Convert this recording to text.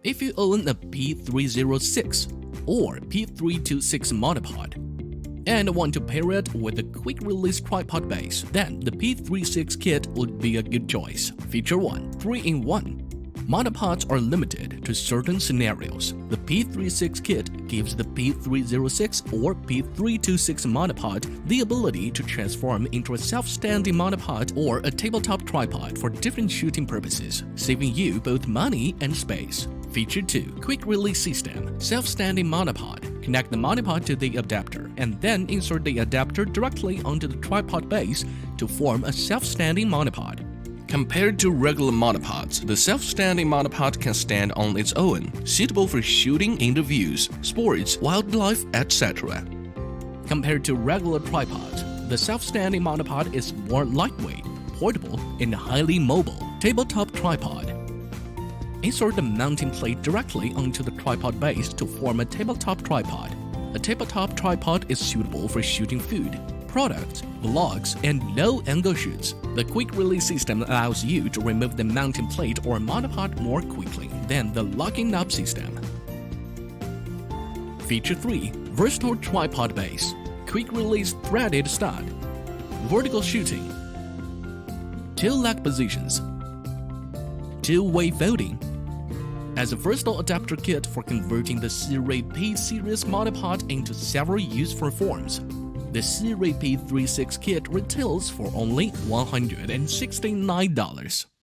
If you own a P306 or P326 monopod and want to pair it with a quick-release tripod base, then the P36 kit would be a good choice. Feature 1. 3-in-1. Monopods are limited to certain scenarios. The P36 kit gives the P306 or P326 monopod the ability to transform into a self-standing monopod or a tabletop tripod for different shooting purposes, saving you both money and space. Feature 2. Quick Release System. Self-standing monopod. Connect the monopod to the adapter and then insert the adapter directly onto the tripod base to form a self-standing monopod. Compared to regular monopods, the self-standing monopod can stand on its own, suitable for shooting interviews, sports, wildlife, etc. Compared to regular tripods, the self-standing monopod is more lightweight, portable, and highly mobile. Tabletop tripod. Insert the mounting plate directly onto the tripod base to form a tabletop tripod. A tabletop tripod is suitable for shooting food, products, vlogs, and low-angle shoots. The quick-release system allows you to remove the mounting plate or monopod more quickly than the locking up system. Feature 3. Versatile tripod base. Quick-release threaded stud. Vertical shooting. 2 leg positions. 2-way folding. As a versatile adapter kit for converting the Sirui P series monopod into several useful forms, the Sirui P36 kit retails for only $169.